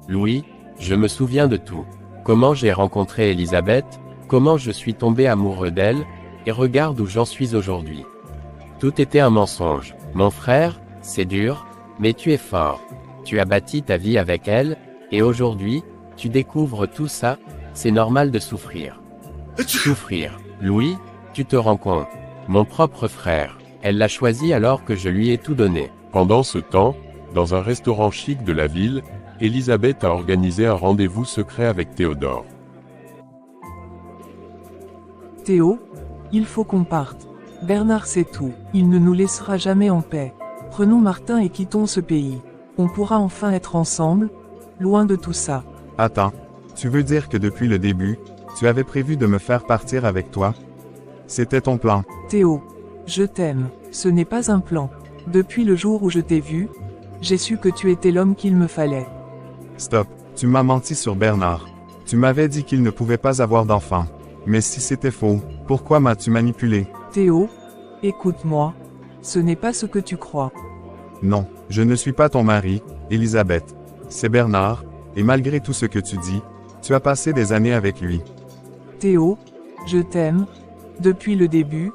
Louis, je me souviens de tout. Comment j'ai rencontré Elisabeth, comment je suis tombé amoureux d'elle, et regarde où j'en suis aujourd'hui. Tout était un mensonge. Mon frère, c'est dur, mais tu es fort. Tu as bâti ta vie avec elle, et aujourd'hui, tu découvres tout ça, c'est normal de souffrir. Souffrir. Louis, tu te rends compte. Mon propre frère. Elle l'a choisi alors que je lui ai tout donné. Pendant ce temps, dans un restaurant chic de la ville, Elisabeth a organisé un rendez-vous secret avec Théodore. Théo, il faut qu'on parte. Bernard sait tout, il ne nous laissera jamais en paix. Prenons Martin et quittons ce pays. On pourra enfin être ensemble, loin de tout ça. Attends, tu veux dire que depuis le début, tu avais prévu de me faire partir avec toi? C'était ton plan. Théo, je t'aime, ce n'est pas un plan. Depuis le jour où je t'ai vu, j'ai su que tu étais l'homme qu'il me fallait. Stop, tu m'as menti sur Bernard. Tu m'avais dit qu'il ne pouvait pas avoir d'enfant. Mais si c'était faux, pourquoi m'as-tu manipulé? Théo, écoute-moi, ce n'est pas ce que tu crois. Non, je ne suis pas ton mari, Elisabeth. C'est Bernard, et malgré tout ce que tu dis, tu as passé des années avec lui. Théo, je t'aime. Depuis le début,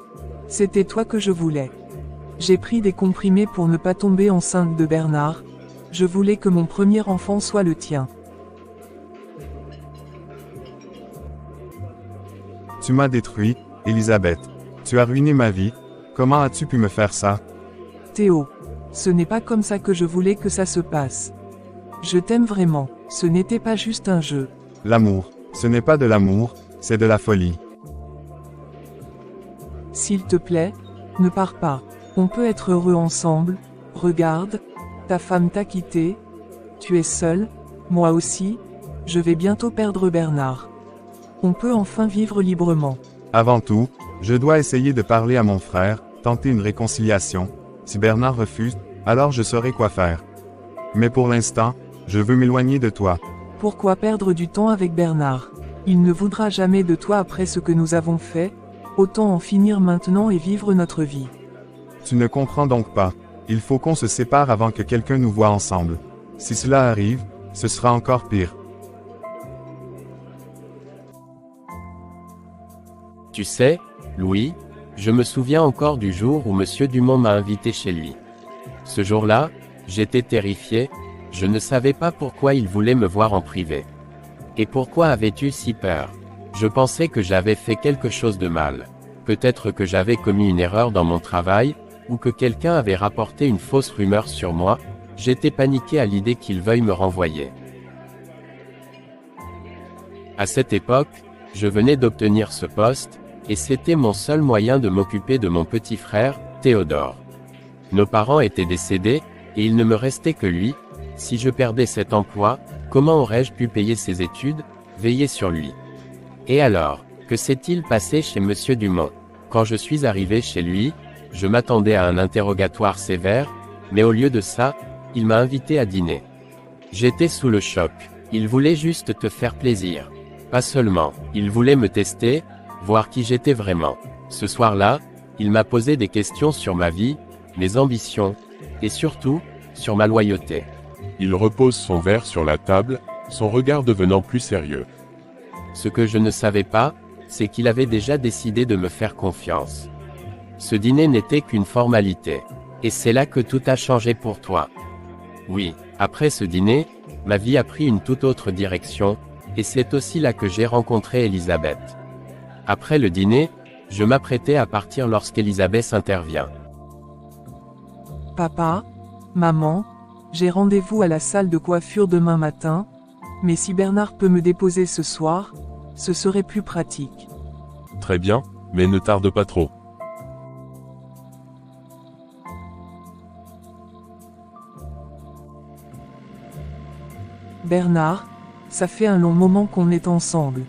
c'était toi que je voulais. J'ai pris des comprimés pour ne pas tomber enceinte de Bernard. Je voulais que mon premier enfant soit le tien. Tu m'as détruit, Elisabeth. Tu as ruiné ma vie. Comment as-tu pu me faire ça? Théo, ce n'est pas comme ça que je voulais que ça se passe. Je t'aime vraiment, ce n'était pas juste un jeu. L'amour, ce n'est pas de l'amour, c'est de la folie. S'il te plaît, ne pars pas. On peut être heureux ensemble. Regarde, ta femme t'a quitté. Tu es seul, moi aussi. Je vais bientôt perdre Bernard. On peut enfin vivre librement. Avant tout, je dois essayer de parler à mon frère, tenter une réconciliation. Si Bernard refuse, alors je saurai quoi faire. Mais pour l'instant, je veux m'éloigner de toi. Pourquoi perdre du temps avec Bernard? Il ne voudra jamais de toi après ce que nous avons fait. Autant en finir maintenant et vivre notre vie. Tu ne comprends donc pas. Il faut qu'on se sépare avant que quelqu'un nous voie ensemble. Si cela arrive, ce sera encore pire. Tu sais, Louis, je me souviens encore du jour où Monsieur Dumont m'a invité chez lui. Ce jour-là, j'étais terrifié, je ne savais pas pourquoi il voulait me voir en privé. Et pourquoi avais-tu si peur? Je pensais que j'avais fait quelque chose de mal. Peut-être que j'avais commis une erreur dans mon travail, ou que quelqu'un avait rapporté une fausse rumeur sur moi. J'étais paniqué à l'idée qu'il veuille me renvoyer. À cette époque, je venais d'obtenir ce poste, et c'était mon seul moyen de m'occuper de mon petit frère, Théodore. Nos parents étaient décédés, et il ne me restait que lui. Si je perdais cet emploi, comment aurais-je pu payer ses études, veiller sur lui? Et alors, que s'est-il passé chez Monsieur Dumont? Quand je suis arrivé chez lui, je m'attendais à un interrogatoire sévère, mais au lieu de ça, il m'a invité à dîner. J'étais sous le choc. Il voulait juste te faire plaisir. Pas seulement, il voulait me tester, voir qui j'étais vraiment. Ce soir-là, il m'a posé des questions sur ma vie, mes ambitions, et surtout, sur ma loyauté. Il repose son verre sur la table, son regard devenant plus sérieux. Ce que je ne savais pas, c'est qu'il avait déjà décidé de me faire confiance. Ce dîner n'était qu'une formalité. Et c'est là que tout a changé pour toi. Oui, après ce dîner, ma vie a pris une toute autre direction, et c'est aussi là que j'ai rencontré Elisabeth. Après le dîner, je m'apprêtais à partir lorsqu'Elisabeth intervient. Papa, maman, j'ai rendez-vous à la salle de coiffure demain matin, mais si Bernard peut me déposer ce soir, ce serait plus pratique. Très bien, mais ne tarde pas trop. Bernard, ça fait un long moment qu'on est ensemble.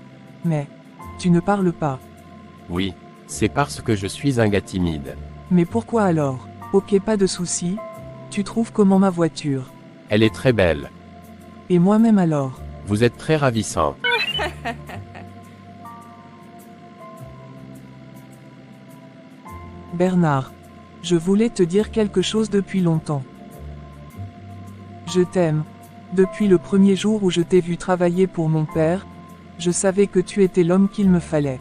Mais, tu ne parles pas. Oui, c'est parce que je suis un gars timide. Mais pourquoi alors? Ok, pas de souci. Tu trouves comment ma voiture? Elle est très belle. Et moi-même alors? Vous êtes très ravissant. Bernard, je voulais te dire quelque chose depuis longtemps. Je t'aime. Depuis le premier jour où je t'ai vu travailler pour mon père, je savais que tu étais l'homme qu'il me fallait.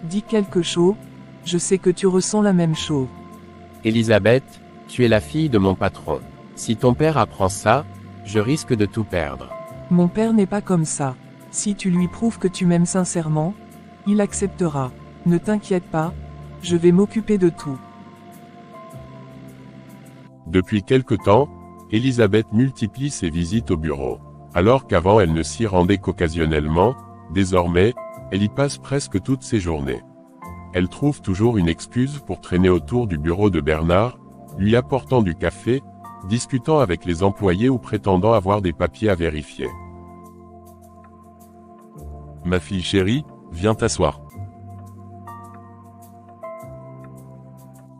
Dis quelque chose, je sais que tu ressens la même chose. Elisabeth, tu es la fille de mon patron. Si ton père apprend ça, je risque de tout perdre. Mon père n'est pas comme ça. Si tu lui prouves que tu m'aimes sincèrement, il acceptera. Ne t'inquiète pas, je vais m'occuper de tout. Depuis quelque temps, Elisabeth multiplie ses visites au bureau. Alors qu'avant elle ne s'y rendait qu'occasionnellement, désormais, elle y passe presque toutes ses journées. Elle trouve toujours une excuse pour traîner autour du bureau de Bernard, lui apportant du café, discutant avec les employés ou prétendant avoir des papiers à vérifier. Ma fille chérie, viens t'asseoir.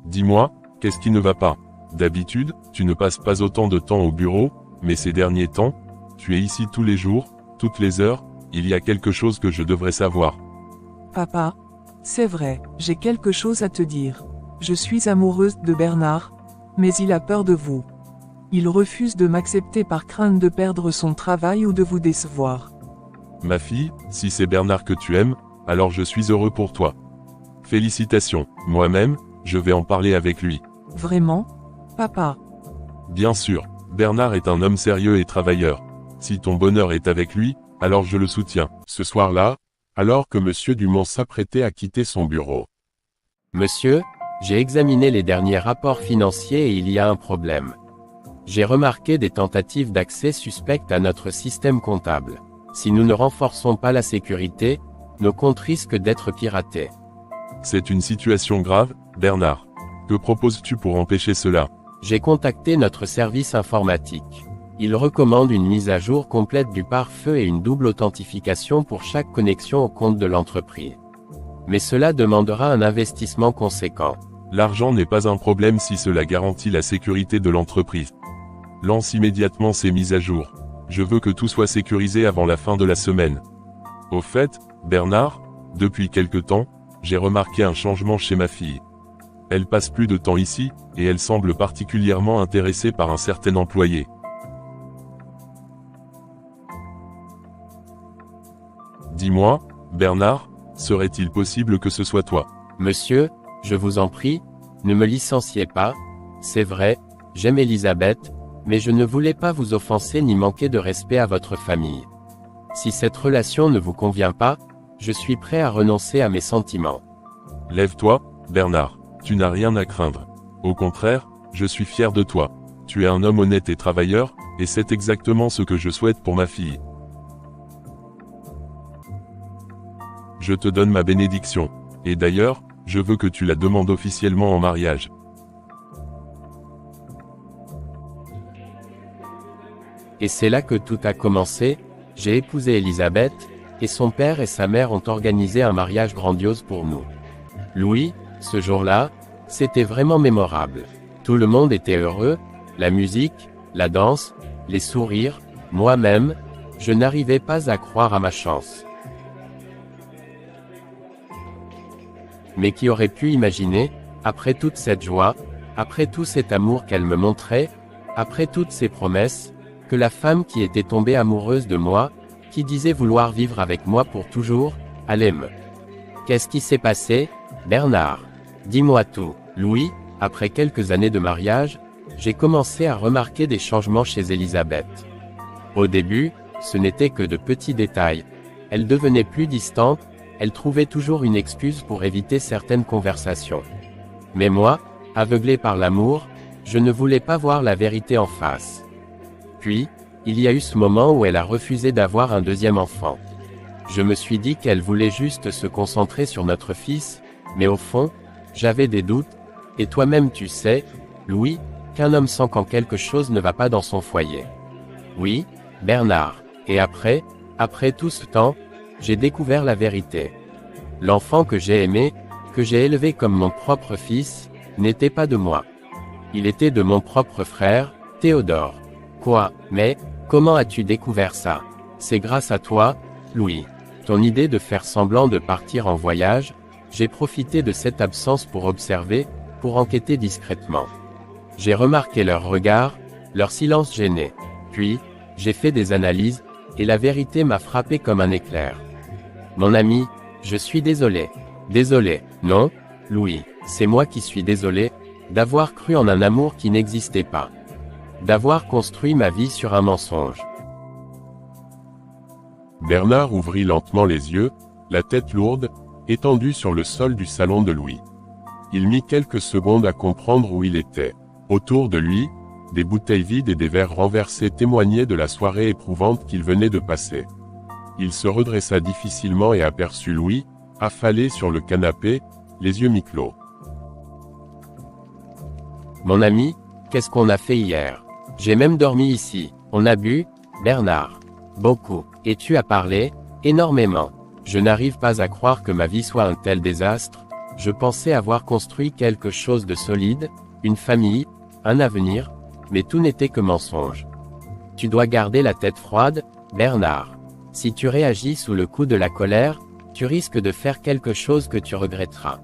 Dis-moi, qu'est-ce qui ne va pas? D'habitude, tu ne passes pas autant de temps au bureau, mais ces derniers temps, tu es ici tous les jours, toutes les heures, il y a quelque chose que je devrais savoir. Papa, c'est vrai, j'ai quelque chose à te dire. Je suis amoureuse de Bernard, mais il a peur de vous. Il refuse de m'accepter par crainte de perdre son travail ou de vous décevoir. Ma fille, si c'est Bernard que tu aimes, alors je suis heureux pour toi. Félicitations, moi-même, je vais en parler avec lui. Vraiment, papa? Bien sûr, Bernard est un homme sérieux et travailleur. Si ton bonheur est avec lui, alors je le soutiens. Ce soir-là, alors que Monsieur Dumont s'apprêtait à quitter son bureau. Monsieur, j'ai examiné les derniers rapports financiers et il y a un problème. J'ai remarqué des tentatives d'accès suspectes à notre système comptable. Si nous ne renforçons pas la sécurité, nos comptes risquent d'être piratés. C'est une situation grave, Bernard. Que proposes-tu pour empêcher cela? J'ai contacté notre service informatique. Il recommande une mise à jour complète du pare-feu et une double authentification pour chaque connexion au compte de l'entreprise. Mais cela demandera un investissement conséquent. L'argent n'est pas un problème si cela garantit la sécurité de l'entreprise. Lance immédiatement ces mises à jour. Je veux que tout soit sécurisé avant la fin de la semaine. Au fait, Bernard, depuis quelque temps, j'ai remarqué un changement chez ma fille. Elle passe plus de temps ici, et elle semble particulièrement intéressée par un certain employé. Dis-moi, Bernard, serait-il possible que ce soit toi? Monsieur, je vous en prie, ne me licenciez pas. C'est vrai, j'aime Elisabeth, mais je ne voulais pas vous offenser ni manquer de respect à votre famille. Si cette relation ne vous convient pas, je suis prêt à renoncer à mes sentiments. Lève-toi, Bernard, tu n'as rien à craindre. Au contraire, je suis fier de toi. Tu es un homme honnête et travailleur, et c'est exactement ce que je souhaite pour ma fille. Je te donne ma bénédiction. Et d'ailleurs, je veux que tu la demandes officiellement en mariage. Et c'est là que tout a commencé. J'ai épousé Elisabeth, et son père et sa mère ont organisé un mariage grandiose pour nous. Louis, ce jour-là, c'était vraiment mémorable. Tout le monde était heureux, la musique, la danse, les sourires, moi-même, je n'arrivais pas à croire à ma chance. Mais qui aurait pu imaginer, après toute cette joie, après tout cet amour qu'elle me montrait, après toutes ces promesses, que la femme qui était tombée amoureuse de moi, qui disait vouloir vivre avec moi pour toujours, allait me... Qu'est-ce qui s'est passé, Bernard? Dis-moi tout. Louis, après quelques années de mariage, j'ai commencé à remarquer des changements chez Elisabeth. Au début, ce n'était que de petits détails. Elle devenait plus distante, elle trouvait toujours une excuse pour éviter certaines conversations. Mais moi, aveuglé par l'amour, je ne voulais pas voir la vérité en face. Puis, il y a eu ce moment où elle a refusé d'avoir un deuxième enfant. Je me suis dit qu'elle voulait juste se concentrer sur notre fils, mais au fond, j'avais des doutes, et toi-même tu sais, Louis, qu'un homme sent quand quelque chose ne va pas dans son foyer. Oui, Bernard. Et après tout ce temps, j'ai découvert la vérité. L'enfant que j'ai aimé, que j'ai élevé comme mon propre fils, n'était pas de moi. Il était de mon propre frère, Théodore. Quoi, mais, comment as-tu découvert ça? C'est grâce à toi, Louis. Ton idée de faire semblant de partir en voyage, j'ai profité de cette absence pour observer, pour enquêter discrètement. J'ai remarqué leurs regards, leur silence gêné. Puis, j'ai fait des analyses, et la vérité m'a frappé comme un éclair. Mon ami, je suis désolé. Désolé, non, Louis, c'est moi qui suis désolé, d'avoir cru en un amour qui n'existait pas. D'avoir construit ma vie sur un mensonge. Bernard ouvrit lentement les yeux, la tête lourde, étendue sur le sol du salon de Louis. Il mit quelques secondes à comprendre où il était. Autour de lui, des bouteilles vides et des verres renversés témoignaient de la soirée éprouvante qu'il venait de passer. Il se redressa difficilement et aperçut Louis, affalé sur le canapé, les yeux mi-clos. Mon ami, qu'est-ce qu'on a fait hier? J'ai même dormi ici. On a bu, Bernard. Beaucoup. Et tu as parlé, énormément. Je n'arrive pas à croire que ma vie soit un tel désastre. Je pensais avoir construit quelque chose de solide, une famille, un avenir, mais tout n'était que mensonge. Tu dois garder la tête froide, Bernard. Si tu réagis sous le coup de la colère, tu risques de faire quelque chose que tu regretteras.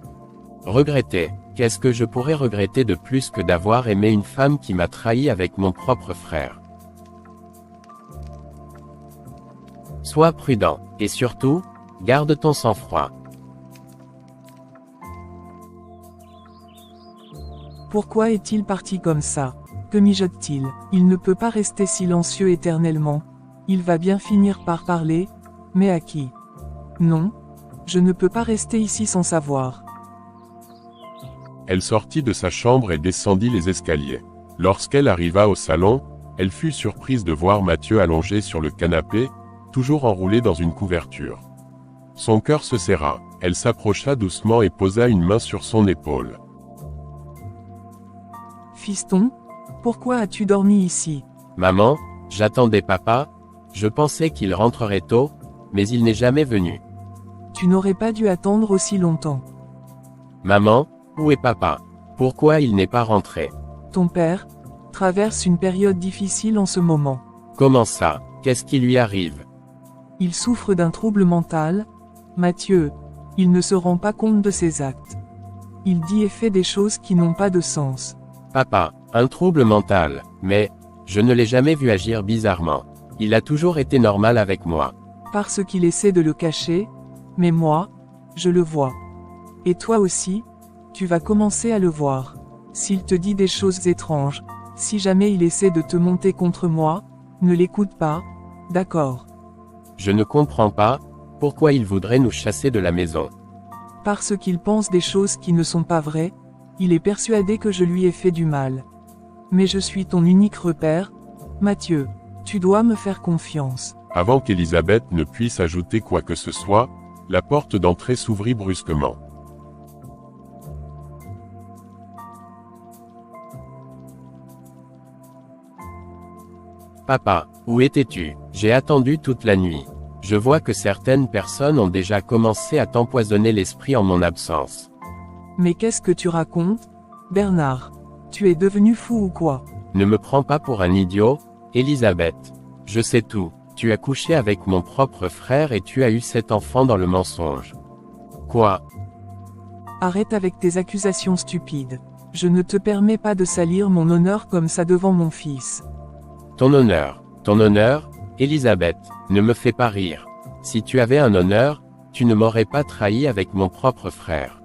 Regretter, qu'est-ce que je pourrais regretter de plus que d'avoir aimé une femme qui m'a trahi avec mon propre frère? Sois prudent, et surtout, garde ton sang-froid. Pourquoi est-il parti comme ça? Que mijote-t-il? Il ne peut pas rester silencieux éternellement. Il va bien finir par parler, mais à qui? Non, je ne peux pas rester ici sans savoir. Elle sortit de sa chambre et descendit les escaliers. Lorsqu'elle arriva au salon, elle fut surprise de voir Mathieu allongé sur le canapé, toujours enroulé dans une couverture. Son cœur se serra, elle s'approcha doucement et posa une main sur son épaule. Fiston, pourquoi as-tu dormi ici? Maman, j'attendais papa, je pensais qu'il rentrerait tôt, mais il n'est jamais venu. Tu n'aurais pas dû attendre aussi longtemps. Maman, où est papa? Pourquoi il n'est pas rentré? Ton père traverse une période difficile en ce moment. Comment ça? Qu'est-ce qui lui arrive? Il souffre d'un trouble mental. Mathieu, il ne se rend pas compte de ses actes. Il dit et fait des choses qui n'ont pas de sens. Papa, un trouble mental, mais, je ne l'ai jamais vu agir bizarrement. Il a toujours été normal avec moi. Parce qu'il essaie de le cacher, mais moi, je le vois. Et toi aussi, tu vas commencer à le voir. S'il te dit des choses étranges, si jamais il essaie de te monter contre moi, ne l'écoute pas, d'accord? Je ne comprends pas, pourquoi il voudrait nous chasser de la maison. Parce qu'il pense des choses qui ne sont pas vraies, il est persuadé que je lui ai fait du mal. Mais je suis ton unique repère, Mathieu. Tu dois me faire confiance. Avant qu'Elisabeth ne puisse ajouter quoi que ce soit, la porte d'entrée s'ouvrit brusquement. Papa, où étais-tu? J'ai attendu toute la nuit. Je vois que certaines personnes ont déjà commencé à t'empoisonner l'esprit en mon absence. Mais qu'est-ce que tu racontes, Bernard? Tu es devenu fou ou quoi? Ne me prends pas pour un idiot, Elisabeth. Je sais tout. Tu as couché avec mon propre frère et tu as eu cet enfant dans le mensonge. Quoi? Arrête avec tes accusations stupides. Je ne te permets pas de salir mon honneur comme ça devant mon fils. Ton honneur, Elisabeth, ne me fais pas rire. Si tu avais un honneur, tu ne m'aurais pas trahi avec mon propre frère.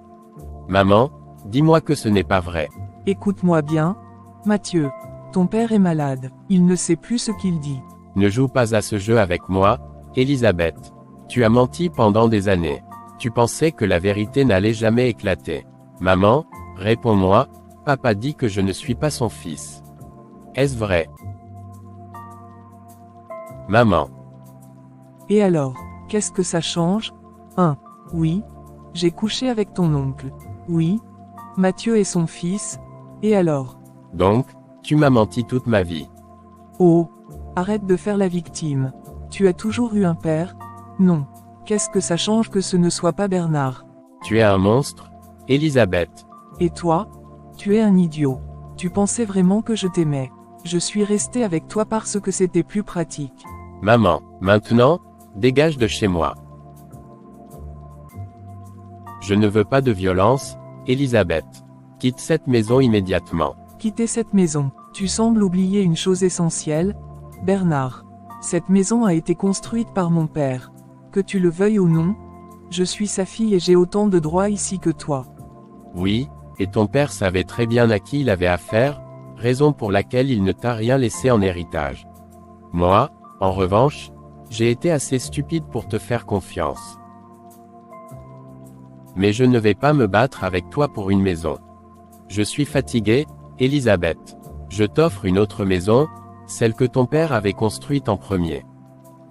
Maman, dis-moi que ce n'est pas vrai. Écoute-moi bien, Mathieu. Ton père est malade, il ne sait plus ce qu'il dit. Ne joue pas à ce jeu avec moi, Elisabeth. Tu as menti pendant des années. Tu pensais que la vérité n'allait jamais éclater. Maman, réponds-moi, papa dit que je ne suis pas son fils. Est-ce vrai? Maman. Et alors, qu'est-ce que ça change? Oui, j'ai couché avec ton oncle. Oui, Mathieu est son fils, et alors? Donc, tu m'as menti toute ma vie. Oh, arrête de faire la victime. Tu as toujours eu un père? Non. Qu'est-ce que ça change que ce ne soit pas Bernard? Tu es un monstre, Elisabeth. Et toi? Tu es un idiot. Tu pensais vraiment que je t'aimais. Je suis resté avec toi parce que c'était plus pratique. Maman, maintenant, dégage de chez moi. Je ne veux pas de violence, Elisabeth. Quitte cette maison immédiatement. Quitter cette maison. Tu sembles oublier une chose essentielle, Bernard. Cette maison a été construite par mon père. Que tu le veuilles ou non, je suis sa fille et j'ai autant de droits ici que toi. Oui, et ton père savait très bien à qui il avait affaire, raison pour laquelle il ne t'a rien laissé en héritage. Moi, en revanche, j'ai été assez stupide pour te faire confiance. Mais je ne vais pas me battre avec toi pour une maison. Je suis fatigué, Elisabeth. Je t'offre une autre maison, celle que ton père avait construite en premier.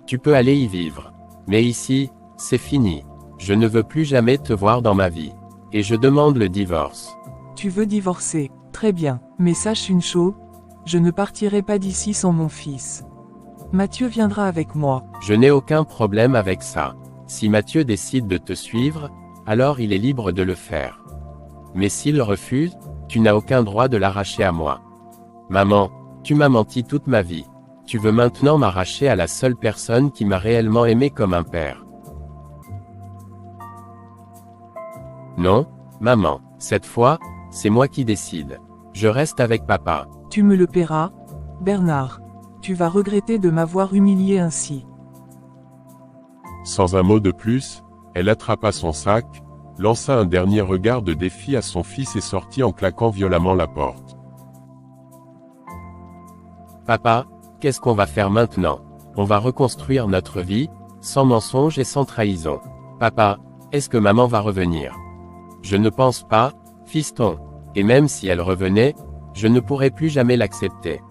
Tu peux aller y vivre. Mais ici, c'est fini. Je ne veux plus jamais te voir dans ma vie. Et je demande le divorce. Tu veux divorcer, très bien, mais sache une chose, je ne partirai pas d'ici sans mon fils. Mathieu viendra avec moi. Je n'ai aucun problème avec ça. Si Mathieu décide de te suivre, alors il est libre de le faire. Mais s'il refuse, tu n'as aucun droit de l'arracher à moi. Maman, tu m'as menti toute ma vie. Tu veux maintenant m'arracher à la seule personne qui m'a réellement aimé comme un père. Non, maman, cette fois, c'est moi qui décide. Je reste avec papa. Tu me le paieras, Bernard. Tu vas regretter de m'avoir humilié ainsi. Sans un mot de plus, elle attrapa son sac, lança un dernier regard de défi à son fils et sortit en claquant violemment la porte. Papa, qu'est-ce qu'on va faire maintenant? On va reconstruire notre vie, sans mensonge et sans trahison. Papa, est-ce que maman va revenir? Je ne pense pas, fiston. Et même si elle revenait, je ne pourrais plus jamais l'accepter.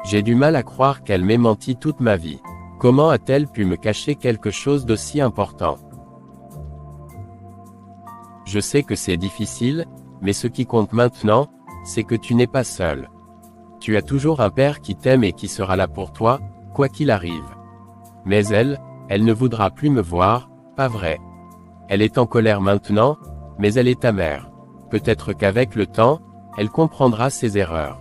J'ai du mal à croire qu'elle m'ait menti toute ma vie. Comment a-t-elle pu me cacher quelque chose d'aussi important? Je sais que c'est difficile, mais ce qui compte maintenant, c'est que tu n'es pas seul. Tu as toujours un père qui t'aime et qui sera là pour toi, quoi qu'il arrive. Mais elle ne voudra plus me voir, pas vrai. Elle est en colère maintenant, mais elle est ta mère. Peut-être qu'avec le temps, elle comprendra ses erreurs.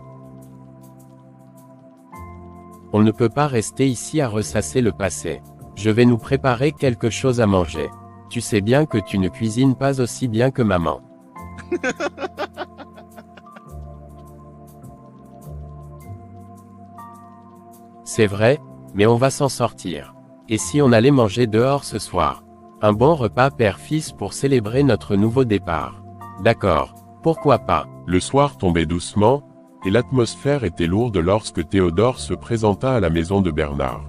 On ne peut pas rester ici à ressasser le passé. Je vais nous préparer quelque chose à manger. Tu sais bien que tu ne cuisines pas aussi bien que maman. C'est vrai, mais on va s'en sortir. Et si on allait manger dehors ce soir? Un bon repas père-fils pour célébrer notre nouveau départ. D'accord, pourquoi pas? Le soir tombait doucement, et l'atmosphère était lourde lorsque Théodore se présenta à la maison de Bernard.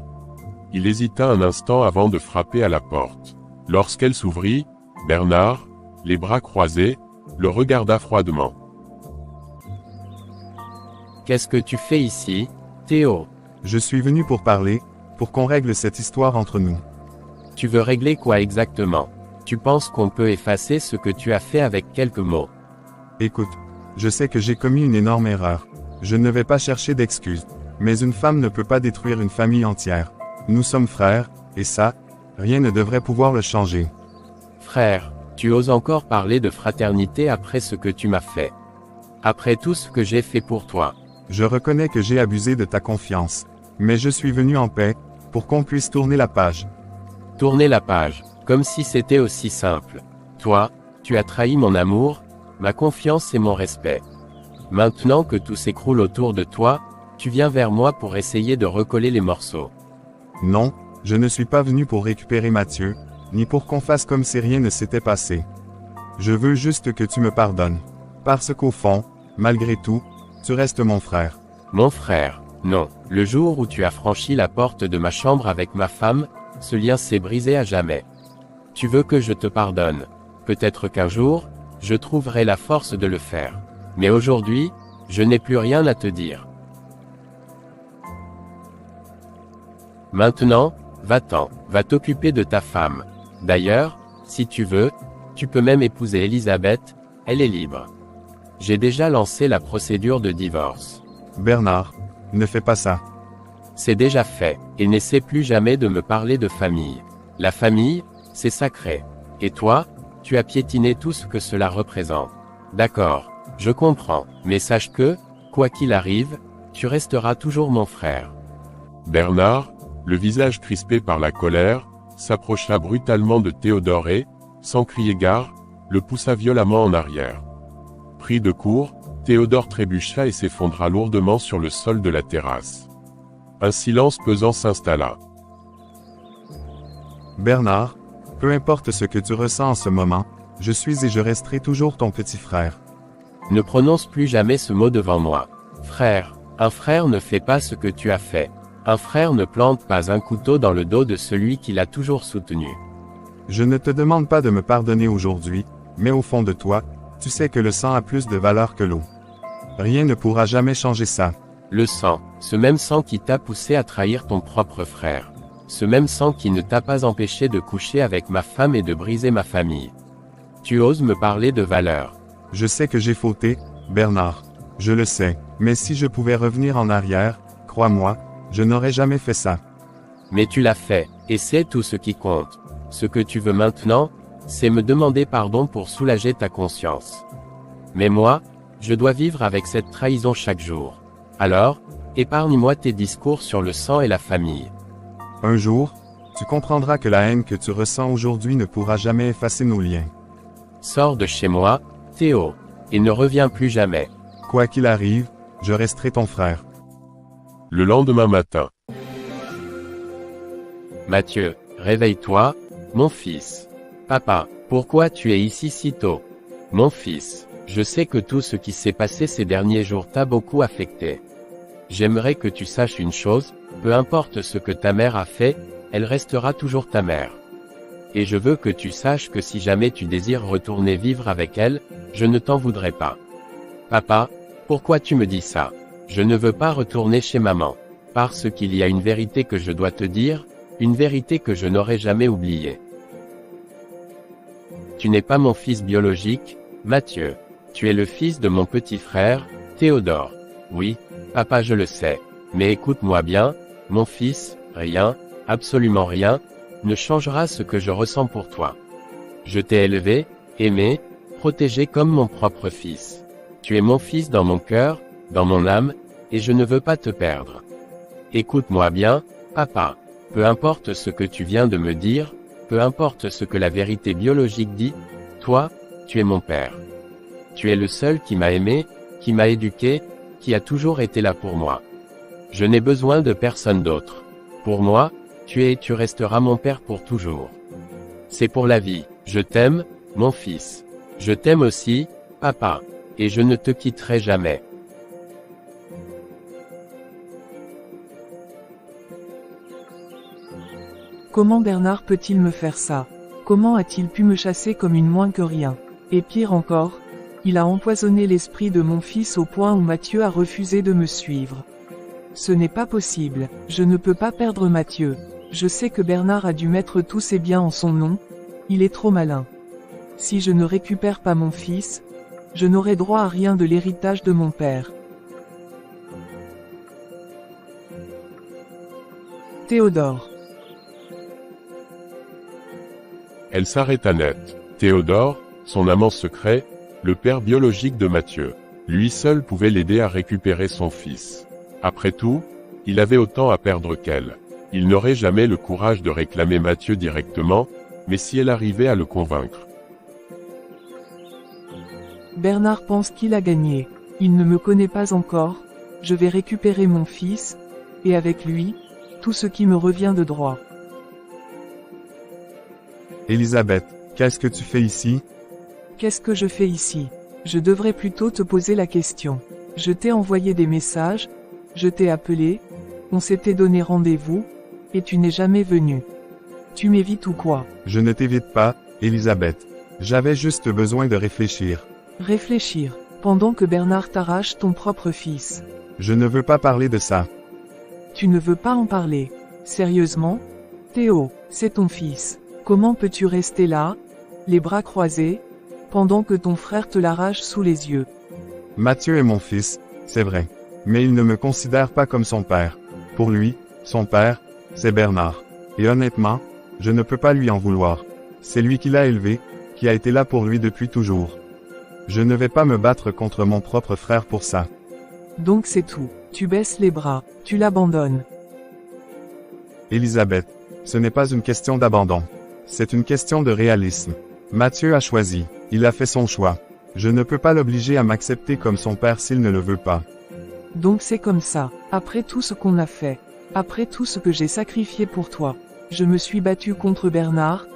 Il hésita un instant avant de frapper à la porte. Lorsqu'elle s'ouvrit, Bernard, les bras croisés, le regarda froidement. Qu'est-ce que tu fais ici, Théo? Je suis venu pour parler, pour qu'on règle cette histoire entre nous. Tu veux régler quoi exactement? Tu penses qu'on peut effacer ce que tu as fait avec quelques mots? Écoute, je sais que j'ai commis une énorme erreur. Je ne vais pas chercher d'excuses. Mais une femme ne peut pas détruire une famille entière. Nous sommes frères, et ça, rien ne devrait pouvoir le changer. Frère, tu oses encore parler de fraternité après ce que tu m'as fait. Après tout ce que j'ai fait pour toi. Je reconnais que j'ai abusé de ta confiance. Mais je suis venu en paix, pour qu'on puisse tourner la page. Tourner la page, comme si c'était aussi simple. Toi, tu as trahi mon amour, ma confiance et mon respect. Maintenant que tout s'écroule autour de toi, tu viens vers moi pour essayer de recoller les morceaux. Non, je ne suis pas venu pour récupérer Mathieu, ni pour qu'on fasse comme si rien ne s'était passé. Je veux juste que tu me pardonnes. Parce qu'au fond, malgré tout, tu restes mon frère. Mon frère, non. Le jour où tu as franchi la porte de ma chambre avec ma femme, ce lien s'est brisé à jamais. Tu veux que je te pardonne. Peut-être qu'un jour, je trouverai la force de le faire. Mais aujourd'hui, je n'ai plus rien à te dire. Maintenant, va-t'en, va t'occuper de ta femme. D'ailleurs, si tu veux, tu peux même épouser Elisabeth, elle est libre. J'ai déjà lancé la procédure de divorce. Bernard, ne fais pas ça. C'est déjà fait, et n'essaie plus jamais de me parler de famille. La famille, c'est sacré. Et toi, tu as piétiné tout ce que cela représente. D'accord, je comprends, mais sache que, quoi qu'il arrive, tu resteras toujours mon frère. Bernard, le visage crispé par la colère, s'approcha brutalement de Théodore et, sans crier gare, le poussa violemment en arrière. Pris de court, Théodore trébucha et s'effondra lourdement sur le sol de la terrasse. Un silence pesant s'installa. Bernard, peu importe ce que tu ressens en ce moment, je suis et je resterai toujours ton petit frère. Ne prononce plus jamais ce mot devant moi. Frère, un frère ne fait pas ce que tu as fait. Un frère ne plante pas un couteau dans le dos de celui qui l'a toujours soutenu. Je ne te demande pas de me pardonner aujourd'hui, mais au fond de toi, tu sais que le sang a plus de valeur que l'eau. Rien ne pourra jamais changer ça. Le sang, ce même sang qui t'a poussé à trahir ton propre frère. Ce même sang qui ne t'a pas empêché de coucher avec ma femme et de briser ma famille. Tu oses me parler de valeur. Je sais que j'ai fauté, Bernard. Je le sais, mais si je pouvais revenir en arrière, crois-moi, je n'aurais jamais fait ça. Mais tu l'as fait, et c'est tout ce qui compte. Ce que tu veux maintenant, c'est me demander pardon pour soulager ta conscience. Mais moi, je dois vivre avec cette trahison chaque jour. Alors, épargne-moi tes discours sur le sang et la famille. Un jour, tu comprendras que la haine que tu ressens aujourd'hui ne pourra jamais effacer nos liens. Sors de chez moi, Théo, et ne reviens plus jamais. Quoi qu'il arrive, je resterai ton frère. Le lendemain matin. Mathieu, réveille-toi, mon fils. Papa, pourquoi tu es ici si tôt? Mon fils, je sais que tout ce qui s'est passé ces derniers jours t'a beaucoup affecté. J'aimerais que tu saches une chose, peu importe ce que ta mère a fait, elle restera toujours ta mère. Et je veux que tu saches que si jamais tu désires retourner vivre avec elle, je ne t'en voudrais pas. Papa, pourquoi tu me dis ça? Je ne veux pas retourner chez maman. Parce qu'il y a une vérité que je dois te dire, une vérité que je n'aurai jamais oubliée. Tu n'es pas mon fils biologique, Mathieu. Tu es le fils de mon petit frère, Théodore. Oui, papa, je le sais. Mais écoute-moi bien, mon fils, rien, absolument rien, ne changera ce que je ressens pour toi. Je t'ai élevé, aimé, protégé comme mon propre fils. Tu es mon fils dans mon cœur, dans mon âme, et je ne veux pas te perdre. Écoute-moi bien, papa. Peu importe ce que tu viens de me dire, peu importe ce que la vérité biologique dit, toi, tu es mon père. Tu es le seul qui m'a aimé, qui m'a éduqué, qui a toujours été là pour moi. Je n'ai besoin de personne d'autre. Pour moi, tu es et tu resteras mon père pour toujours. C'est pour la vie. Je t'aime, mon fils. Je t'aime aussi, papa. Et je ne te quitterai jamais. Comment Bernard peut-il me faire ça? Comment a-t-il pu me chasser comme une moins que rien? Et pire encore, il a empoisonné l'esprit de mon fils au point où Mathieu a refusé de me suivre. Ce n'est pas possible, je ne peux pas perdre Mathieu. Je sais que Bernard a dû mettre tous ses biens en son nom, il est trop malin. Si je ne récupère pas mon fils, je n'aurai droit à rien de l'héritage de mon père. Théodore. Elle s'arrêta net. Théodore, son amant secret, le père biologique de Mathieu. Lui seul pouvait l'aider à récupérer son fils. Après tout, il avait autant à perdre qu'elle. Il n'aurait jamais le courage de réclamer Mathieu directement, mais si elle arrivait à le convaincre. Bernard pense qu'il a gagné. Il ne me connaît pas encore, je vais récupérer mon fils, et avec lui, tout ce qui me revient de droit. Élisabeth, qu'est-ce que tu fais ici? Qu'est-ce que je fais ici? Je devrais plutôt te poser la question. Je t'ai envoyé des messages, je t'ai appelé, on s'était donné rendez-vous, et tu n'es jamais venu. Tu m'évites ou quoi? Je ne t'évite pas, Élisabeth. J'avais juste besoin de réfléchir. Réfléchir, pendant que Bernard t'arrache ton propre fils. Je ne veux pas parler de ça. Tu ne veux pas en parler. Sérieusement? Théo, c'est ton fils. Comment peux-tu rester là, les bras croisés, pendant que ton frère te l'arrache sous les yeux? Mathieu est mon fils, c'est vrai. Mais il ne me considère pas comme son père. Pour lui, son père, c'est Bernard. Et honnêtement, je ne peux pas lui en vouloir. C'est lui qui l'a élevé, qui a été là pour lui depuis toujours. Je ne vais pas me battre contre mon propre frère pour ça. Donc c'est tout. Tu baisses les bras, tu l'abandonnes. Élisabeth, ce n'est pas une question d'abandon. C'est une question de réalisme. Mathieu a choisi, il a fait son choix. Je ne peux pas l'obliger à m'accepter comme son père s'il ne le veut pas. Donc c'est comme ça, après tout ce qu'on a fait, après tout ce que j'ai sacrifié pour toi. Je me suis battu contre Bernard,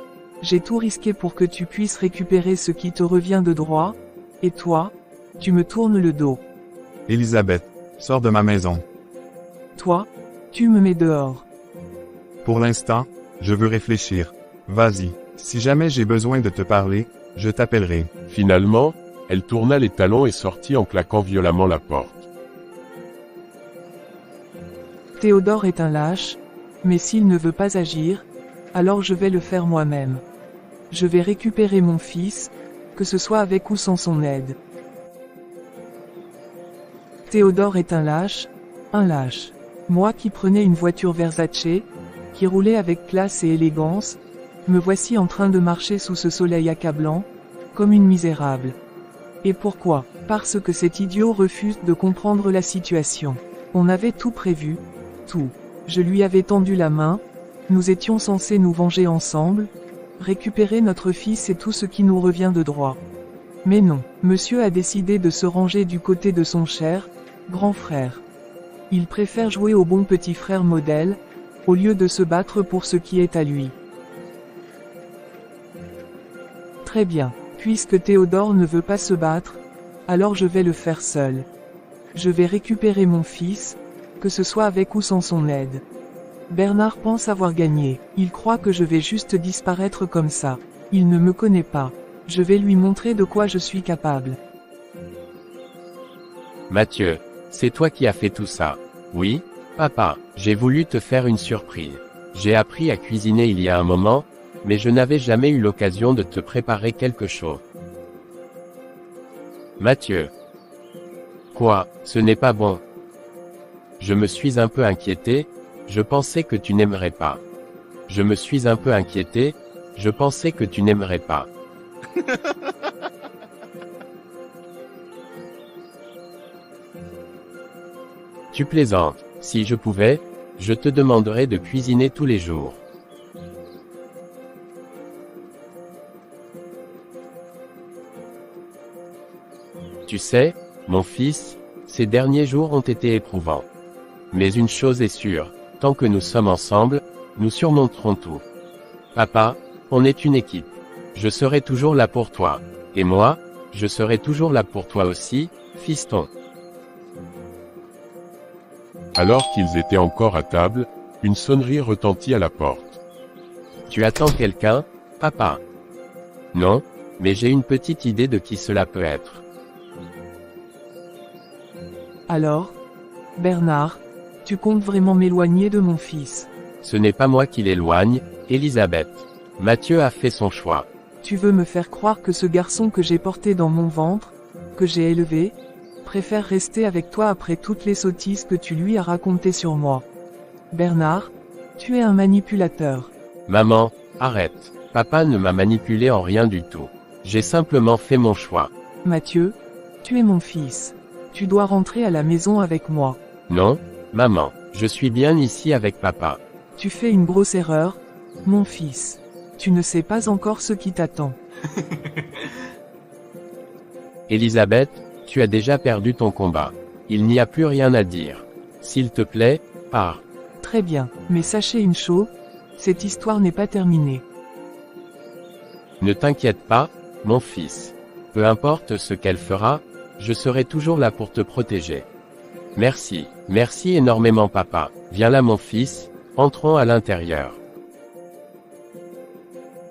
j'ai tout risqué pour que tu puisses récupérer ce qui te revient de droit, et toi, tu me tournes le dos. Elisabeth, sors de ma maison. Toi, tu me mets dehors. Pour l'instant, je veux réfléchir. Vas-y, si jamais j'ai besoin de te parler, je t'appellerai. Finalement, elle tourna les talons et sortit en claquant violemment la porte. Théodore est un lâche, mais s'il ne veut pas agir, alors je vais le faire moi-même. Je vais récupérer mon fils, que ce soit avec ou sans son aide. Théodore est un lâche. Moi qui prenais une voiture Versace, qui roulait avec classe et élégance, me voici en train de marcher sous ce soleil accablant, comme une misérable. Et pourquoi? Parce que cet idiot refuse de comprendre la situation. On avait tout prévu, tout. Je lui avais tendu la main, nous étions censés nous venger ensemble, récupérer notre fils et tout ce qui nous revient de droit. Mais non, monsieur a décidé de se ranger du côté de son cher, grand frère. Il préfère jouer au bon petit frère modèle, au lieu de se battre pour ce qui est à lui. Très bien, puisque Théodore ne veut pas se battre, alors je vais le faire seul. Je vais récupérer mon fils, que ce soit avec ou sans son aide. Bernard pense avoir gagné, il croit que je vais juste disparaître comme ça. Il ne me connaît pas. Je vais lui montrer de quoi je suis capable. Mathieu, c'est toi qui as fait tout ça. Oui, papa, j'ai voulu te faire une surprise. J'ai appris à cuisiner il y a un moment, mais je n'avais jamais eu l'occasion de te préparer quelque chose. Mathieu. Quoi, ce n'est pas bon? Je me suis un peu inquiété, je pensais que tu n'aimerais pas. Je me suis un peu inquiété, je pensais que tu n'aimerais pas. Tu plaisantes, si je pouvais, je te demanderais de cuisiner tous les jours. Tu sais, mon fils, ces derniers jours ont été éprouvants. Mais une chose est sûre, tant que nous sommes ensemble, nous surmonterons tout. Papa, on est une équipe. Je serai toujours là pour toi. Et moi, je serai toujours là pour toi aussi, fiston. Alors qu'ils étaient encore à table, une sonnerie retentit à la porte. Tu attends quelqu'un, papa? Non, mais j'ai une petite idée de qui cela peut être. Alors, Bernard, tu comptes vraiment m'éloigner de mon fils? Ce n'est pas moi qui l'éloigne, Elisabeth. Mathieu a fait son choix. Tu veux me faire croire que ce garçon que j'ai porté dans mon ventre, que j'ai élevé, préfère rester avec toi après toutes les sottises que tu lui as racontées sur moi. Bernard, tu es un manipulateur. Maman, arrête. Papa ne m'a manipulé en rien du tout. J'ai simplement fait mon choix. Mathieu, tu es mon fils. Tu dois rentrer à la maison avec moi. Non, maman, je suis bien ici avec papa. Tu fais une grosse erreur, mon fils. Tu ne sais pas encore ce qui t'attend. Elisabeth, tu as déjà perdu ton combat. Il n'y a plus rien à dire. S'il te plaît, pars. Très bien, mais sachez une chose, cette histoire n'est pas terminée. Ne t'inquiète pas, mon fils. Peu importe ce qu'elle fera, je serai toujours là pour te protéger. Merci, merci énormément papa. Viens là mon fils, entrons à l'intérieur.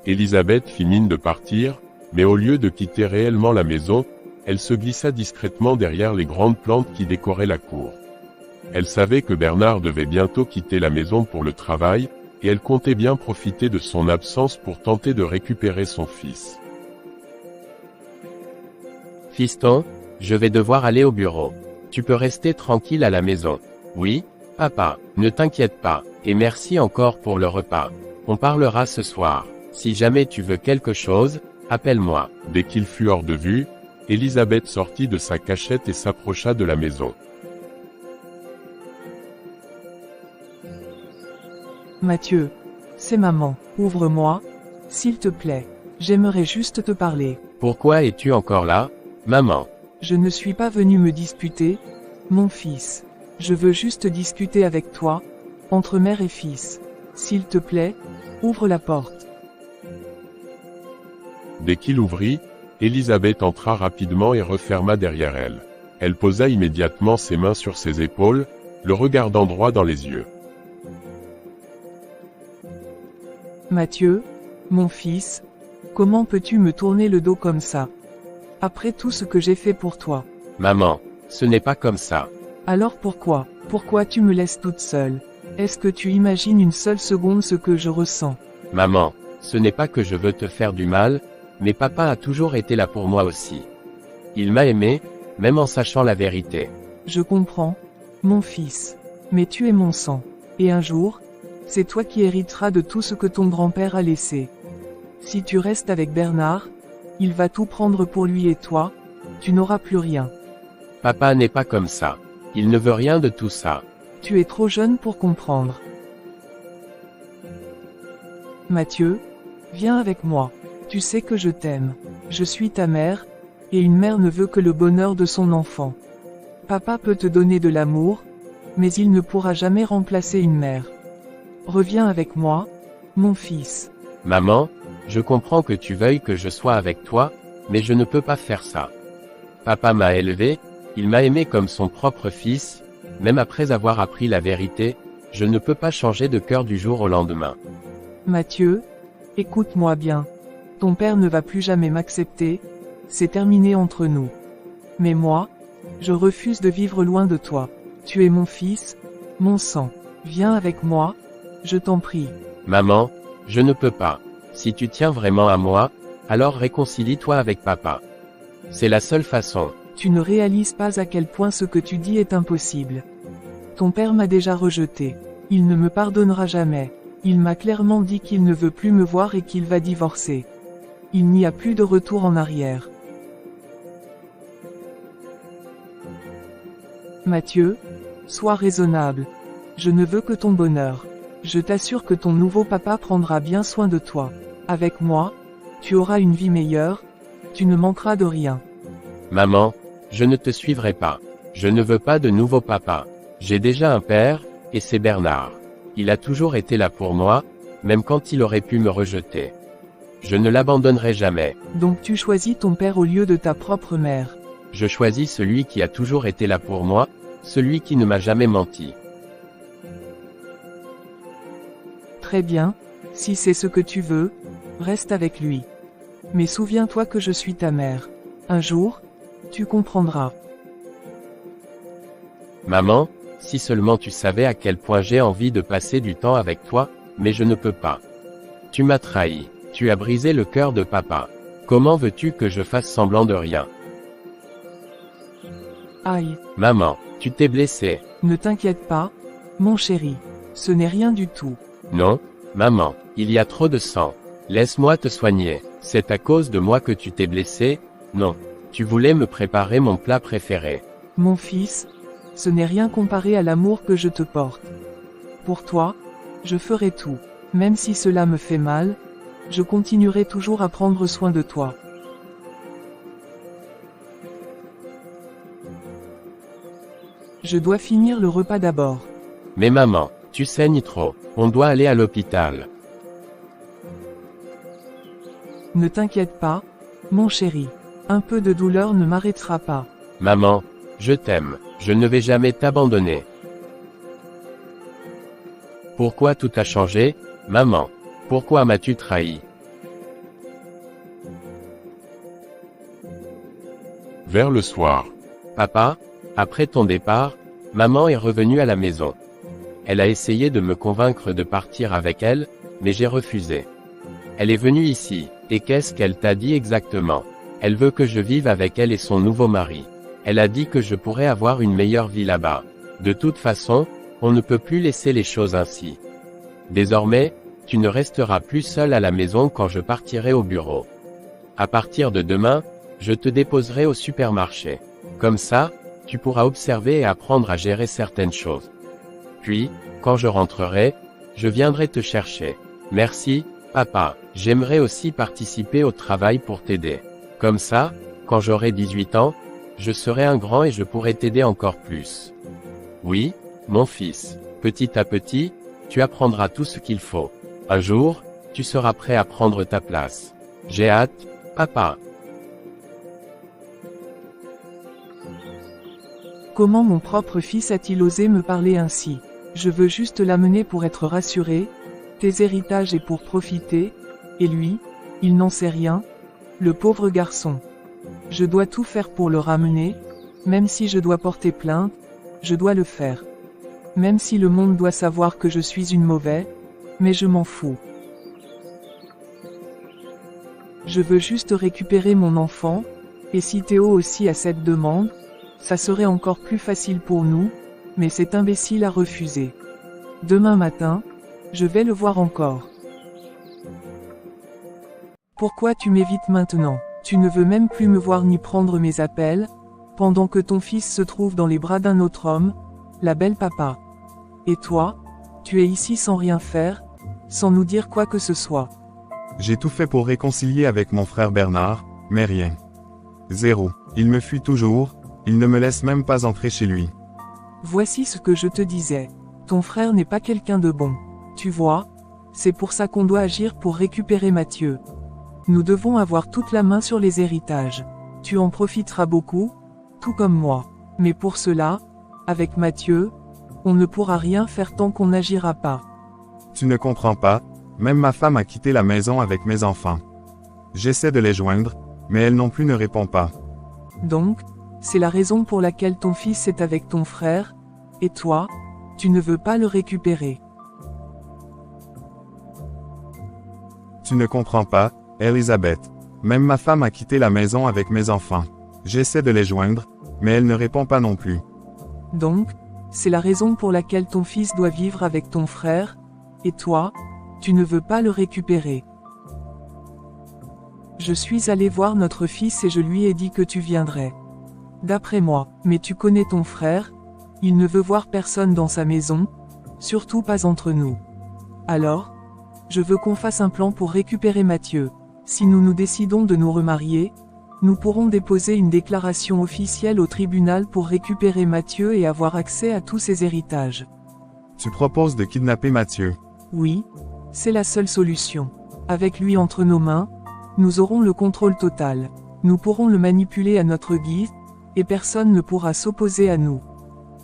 Elisabeth fit mine de partir, mais au lieu de quitter réellement la maison, elle se glissa discrètement derrière les grandes plantes qui décoraient la cour. Elle savait que Bernard devait bientôt quitter la maison pour le travail, et elle comptait bien profiter de son absence pour tenter de récupérer son fils. Fiston, je vais devoir aller au bureau. Tu peux rester tranquille à la maison. Oui, papa, ne t'inquiète pas, et merci encore pour le repas. On parlera ce soir. Si jamais tu veux quelque chose, appelle-moi. Dès qu'il fut hors de vue, Elisabeth sortit de sa cachette et s'approcha de la maison. Mathieu, c'est maman. Ouvre-moi, s'il te plaît. J'aimerais juste te parler. Pourquoi es-tu encore là, Maman. Je ne suis pas venu me disputer, mon fils. Je veux juste discuter avec toi, entre mère et fils. S'il te plaît, ouvre la porte. Dès qu'il ouvrit, Élisabeth entra rapidement et referma derrière elle. Elle posa immédiatement ses mains sur ses épaules, le regardant droit dans les yeux. Mathieu, mon fils, comment peux-tu me tourner le dos comme ça? Après tout ce que j'ai fait pour toi. Maman, ce n'est pas comme ça. Alors pourquoi? Pourquoi tu me laisses toute seule? Est-ce que tu imagines une seule seconde ce que je ressens? Maman, ce n'est pas que je veux te faire du mal, mais papa a toujours été là pour moi aussi. Il m'a aimé, même en sachant la vérité. Je comprends, mon fils. Mais tu es mon sang. Et un jour, c'est toi qui hériteras de tout ce que ton grand-père a laissé. Si tu restes avec Bernard, il va tout prendre pour lui et toi, tu n'auras plus rien. Papa n'est pas comme ça. Il ne veut rien de tout ça. Tu es trop jeune pour comprendre. Mathieu, viens avec moi. Tu sais que je t'aime. Je suis ta mère, et une mère ne veut que le bonheur de son enfant. Papa peut te donner de l'amour, mais il ne pourra jamais remplacer une mère. Reviens avec moi, mon fils. Maman, je comprends que tu veuilles que je sois avec toi, mais je ne peux pas faire ça. Papa m'a élevé, il m'a aimé comme son propre fils, même après avoir appris la vérité, je ne peux pas changer de cœur du jour au lendemain. Mathieu, écoute-moi bien. Ton père ne va plus jamais m'accepter, c'est terminé entre nous. Mais moi, je refuse de vivre loin de toi. Tu es mon fils, mon sang. Viens avec moi, je t'en prie. Maman, je ne peux pas. Si tu tiens vraiment à moi, alors réconcilie-toi avec papa. C'est la seule façon. Tu ne réalises pas à quel point ce que tu dis est impossible. Ton père m'a déjà rejeté. Il ne me pardonnera jamais. Il m'a clairement dit qu'il ne veut plus me voir et qu'il va divorcer. Il n'y a plus de retour en arrière. Mathieu, sois raisonnable. Je ne veux que ton bonheur. Je t'assure que ton nouveau papa prendra bien soin de toi. Avec moi, tu auras une vie meilleure, tu ne manqueras de rien. Maman, je ne te suivrai pas. Je ne veux pas de nouveau papa. J'ai déjà un père, et c'est Bernard. Il a toujours été là pour moi, même quand il aurait pu me rejeter. Je ne l'abandonnerai jamais. Donc tu choisis ton père au lieu de ta propre mère. Je choisis celui qui a toujours été là pour moi, celui qui ne m'a jamais menti. Très bien, si c'est ce que tu veux, reste avec lui. Mais souviens-toi que je suis ta mère. Un jour, tu comprendras. Maman, si seulement tu savais à quel point j'ai envie de passer du temps avec toi, mais je ne peux pas. Tu m'as trahi. Tu as brisé le cœur de papa. Comment veux-tu que je fasse semblant de rien? Aïe. Maman, tu t'es blessée. Ne t'inquiète pas, mon chéri. Ce n'est rien du tout. Non, maman, il y a trop de sang. Laisse-moi te soigner. C'est à cause de moi que tu t'es blessé? Non. Tu voulais me préparer mon plat préféré. Mon fils, ce n'est rien comparé à l'amour que je te porte. Pour toi, je ferai tout. Même si cela me fait mal, je continuerai toujours à prendre soin de toi. Je dois finir le repas d'abord. Mais maman, tu saignes trop. On doit aller à l'hôpital. Ne t'inquiète pas, mon chéri. Un peu de douleur ne m'arrêtera pas. Maman, je t'aime. Je ne vais jamais t'abandonner. Pourquoi tout a changé, maman? Pourquoi m'as-tu trahi? Vers le soir. Papa, après ton départ, maman est revenue à la maison. Elle a essayé de me convaincre de partir avec elle, mais j'ai refusé. Elle est venue ici, et qu'est-ce qu'elle t'a dit exactement? Elle veut que je vive avec elle et son nouveau mari. Elle a dit que je pourrais avoir une meilleure vie là-bas. De toute façon, on ne peut plus laisser les choses ainsi. Désormais, tu ne resteras plus seul à la maison quand je partirai au bureau. À partir de demain, je te déposerai au supermarché. Comme ça, tu pourras observer et apprendre à gérer certaines choses. Puis, quand je rentrerai, je viendrai te chercher. Merci, papa. J'aimerais aussi participer au travail pour t'aider. Comme ça, Quand j'aurai 18 ans, je serai un grand et je pourrai t'aider encore plus. Oui, mon fils, petit à petit, tu apprendras tout ce qu'il faut. Un jour, tu seras prêt à prendre ta place. J'ai hâte, papa. Comment mon propre fils a-t-il osé me parler ainsi? Je veux juste l'amener pour être rassuré, tes héritages et pour profiter, et lui, il n'en sait rien, le pauvre garçon. Je dois tout faire pour le ramener, même si je dois porter plainte, je dois le faire. Même si le monde doit savoir que je suis une mauvaise, mais je m'en fous. Je veux juste récupérer mon enfant, et si Théo aussi a cette demande, ça serait encore plus facile pour nous, mais cet imbécile a refusé. Demain matin, je vais le voir encore. Pourquoi tu m'évites maintenant? Tu ne veux même plus me voir ni prendre mes appels, pendant que ton fils se trouve dans les bras d'un autre homme, la belle papa. Et toi, tu es ici sans rien faire, sans nous dire quoi que ce soit. J'ai tout fait pour réconcilier avec mon frère Bernard, mais rien. Zéro. Il me fuit toujours, il ne me laisse même pas entrer chez lui. Voici ce que je te disais. Ton frère n'est pas quelqu'un de bon. Tu vois, c'est pour ça qu'on doit agir pour récupérer Mathieu. Nous devons avoir toute la main sur les héritages. Tu en profiteras beaucoup, tout comme moi. Mais pour cela, avec Mathieu, on ne pourra rien faire tant qu'on n'agira pas. Tu ne comprends pas, même ma femme a quitté la maison avec mes enfants. J'essaie de les joindre, mais elle non plus ne répond pas. Donc, c'est la raison pour laquelle ton fils est avec ton frère, et toi, tu ne veux pas le récupérer. Tu ne comprends pas, Elisabeth. Même ma femme a quitté la maison avec mes enfants. J'essaie de les joindre, mais elle ne répond pas non plus. Donc, c'est la raison pour laquelle ton fils doit vivre avec ton frère, et toi, tu ne veux pas le récupérer. Je suis allé voir notre fils et je lui ai dit que tu viendrais. D'après moi, mais tu connais ton frère, il ne veut voir personne dans sa maison, surtout pas entre nous. Alors, je veux qu'on fasse un plan pour récupérer Mathieu. Si nous nous décidons de nous remarier, nous pourrons déposer une déclaration officielle au tribunal pour récupérer Mathieu et avoir accès à tous ses héritages. Tu proposes de kidnapper Mathieu. Oui, c'est la seule solution. Avec lui entre nos mains, nous aurons le contrôle total. Nous pourrons le manipuler à notre guise, et personne ne pourra s'opposer à nous.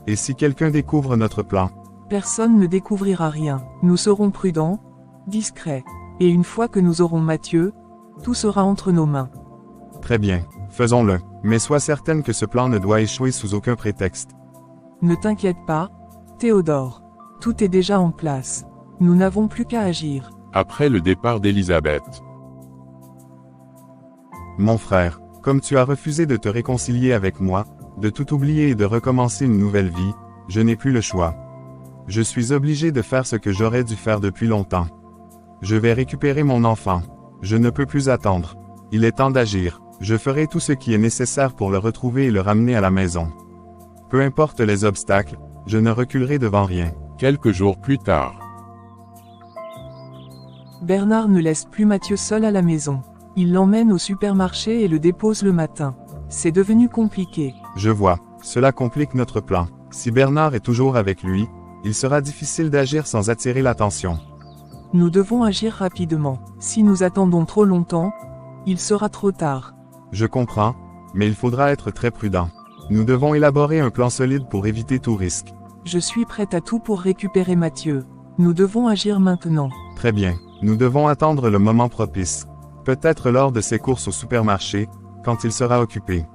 Et si quelqu'un découvre notre plan? Personne ne découvrira rien. Nous serons prudents, discrets. Et une fois que nous aurons Mathieu, tout sera entre nos mains. Très bien, faisons-le. Mais sois certaine que ce plan ne doit échouer sous aucun prétexte. Ne t'inquiète pas, Théodore. Tout est déjà en place. Nous n'avons plus qu'à agir. Après le départ d'Elisabeth. Mon frère, comme tu as refusé de te réconcilier avec moi, de tout oublier et de recommencer une nouvelle vie, je n'ai plus le choix. Je suis obligé de faire ce que j'aurais dû faire depuis longtemps. Je vais récupérer mon enfant. Je ne peux plus attendre. Il est temps d'agir. Je ferai tout ce qui est nécessaire pour le retrouver et le ramener à la maison. Peu importe les obstacles, je ne reculerai devant rien. Quelques jours plus tard. Bernard ne laisse plus Mathieu seul à la maison. Il l'emmène au supermarché et le dépose le matin. C'est devenu compliqué. Je vois. Cela complique notre plan. Si Bernard est toujours avec lui, il sera difficile d'agir sans attirer l'attention. Nous devons agir rapidement. Si nous attendons trop longtemps, il sera trop tard. Je comprends, mais il faudra être très prudent. Nous devons élaborer un plan solide pour éviter tout risque. Je suis prête à tout pour récupérer Mathieu. Nous devons agir maintenant. Très bien. Nous devons attendre le moment propice. Peut-être lors de ses courses au supermarché, quand il sera occupé.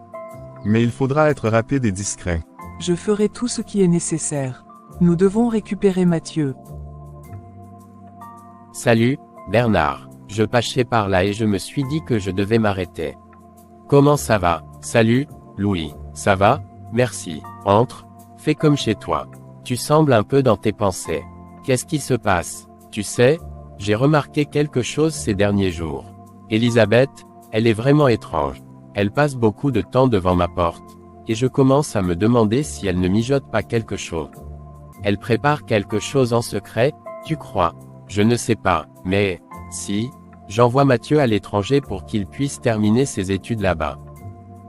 Mais il faudra être rapide et discret. Je ferai tout ce qui est nécessaire. Nous devons récupérer Mathieu. Salut, Bernard. Je passais par là et je me suis dit que je devais m'arrêter. Comment ça va? Salut, Louis. Ça va? Merci. Entre. Fais comme chez toi. Tu sembles un peu dans tes pensées. Qu'est-ce qui se passe? Tu sais, j'ai remarqué quelque chose ces derniers jours. Elisabeth, elle est vraiment étrange. Elle passe beaucoup de temps devant ma porte. Et je commence à me demander si elle ne mijote pas quelque chose. Elle prépare quelque chose en secret, tu crois? Je ne sais pas, mais, si, j'envoie Mathieu à l'étranger pour qu'il puisse terminer ses études là-bas.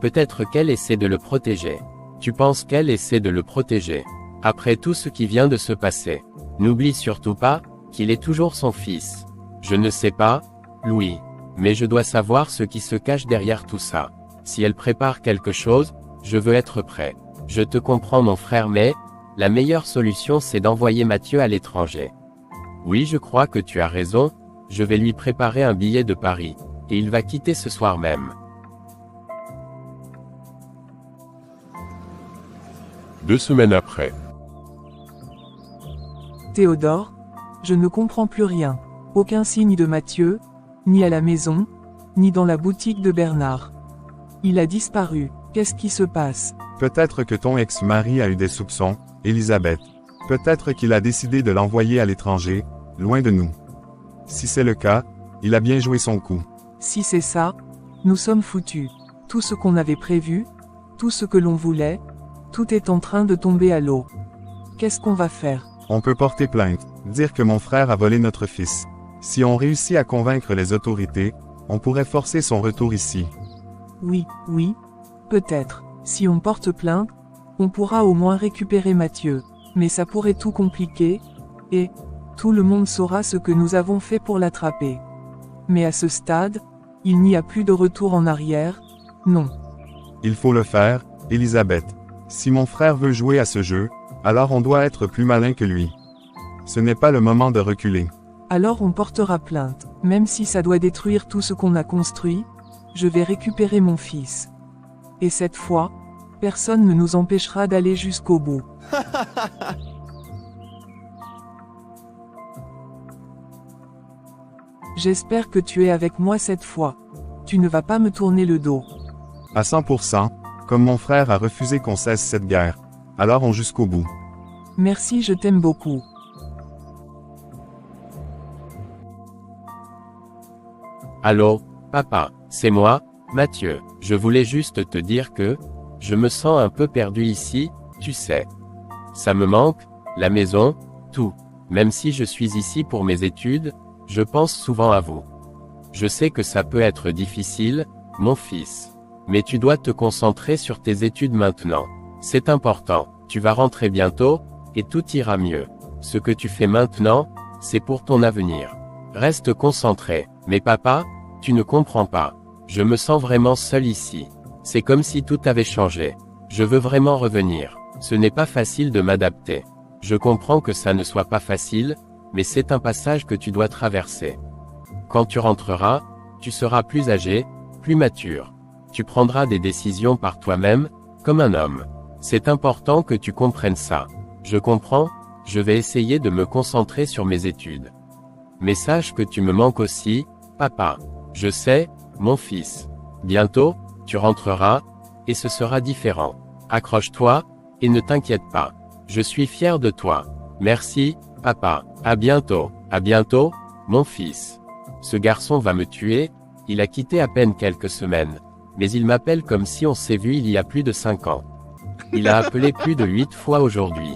Peut-être qu'elle essaie de le protéger. Tu penses qu'elle essaie de le protéger. Après tout ce qui vient de se passer. N'oublie surtout pas, qu'il est toujours son fils. Je ne sais pas, Louis. Mais je dois savoir ce qui se cache derrière tout ça. Si elle prépare quelque chose, je veux être prêt. Je te comprends mon frère, mais, la meilleure solution c'est d'envoyer Mathieu à l'étranger. Oui, je crois que tu as raison, je vais lui préparer un billet de Paris, et il va quitter ce soir même. 2 semaines après. Théodore, je ne comprends plus rien. Aucun signe de Mathieu, ni à la maison, ni dans la boutique de Bernard. Il a disparu. Qu'est-ce qui se passe? Peut-être que ton ex-mari a eu des soupçons, Elisabeth. Peut-être qu'il a décidé de l'envoyer à l'étranger, loin de nous. Si c'est le cas, il a bien joué son coup. Si c'est ça, nous sommes foutus. Tout ce qu'on avait prévu, tout ce que l'on voulait, tout est en train de tomber à l'eau. Qu'est-ce qu'on va faire? On peut porter plainte, dire que mon frère a volé notre fils. Si on réussit à convaincre les autorités, on pourrait forcer son retour ici. Oui, peut-être. Si on porte plainte, on pourra au moins récupérer Mathieu. Mais ça pourrait tout compliquer, et tout le monde saura ce que nous avons fait pour l'attraper. Mais à ce stade, il n'y a plus de retour en arrière, non. Il faut le faire, Elisabeth. Si mon frère veut jouer à ce jeu, alors on doit être plus malin que lui. Ce n'est pas le moment de reculer. Alors on portera plainte. Même si ça doit détruire tout ce qu'on a construit, je vais récupérer mon fils. Et cette fois, personne ne nous empêchera d'aller jusqu'au bout. J'espère que tu es avec moi cette fois. Tu ne vas pas me tourner le dos. À 100%, comme mon frère a refusé qu'on cesse cette guerre. Alors on jusqu'au bout. Merci, je t'aime beaucoup. Allô, papa, c'est moi, Mathieu. Je voulais juste te dire que, je me sens un peu perdu ici, tu sais. Ça me manque, la maison, tout. Même si je suis ici pour mes études, je pense souvent à vous. Je sais que ça peut être difficile, mon fils. Mais tu dois te concentrer sur tes études maintenant. C'est important, tu vas rentrer bientôt, et tout ira mieux. Ce que tu fais maintenant, c'est pour ton avenir. Reste concentré. Mais papa, tu ne comprends pas. Je me sens vraiment seul ici. C'est comme si tout avait changé. Je veux vraiment revenir. Ce n'est pas facile de m'adapter. Je comprends que ça ne soit pas facile, mais c'est un passage que tu dois traverser. Quand tu rentreras, tu seras plus âgé, plus mature. Tu prendras des décisions par toi-même, comme un homme. C'est important que tu comprennes ça. Je comprends, je vais essayer de me concentrer sur mes études. Mais sache que tu me manques aussi, papa. Je sais, mon fils. Bientôt, tu rentreras, et ce sera différent. Accroche-toi, et ne t'inquiète pas. Je suis fier de toi. Merci, papa. À bientôt, mon fils. Ce garçon va me tuer, il a quitté à peine quelques semaines. Mais il m'appelle comme si on s'est vu il y a plus de 5 ans. Il a appelé plus de 8 fois aujourd'hui.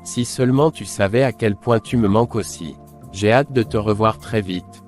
Si seulement tu savais à quel point tu me manques aussi. J'ai hâte de te revoir très vite.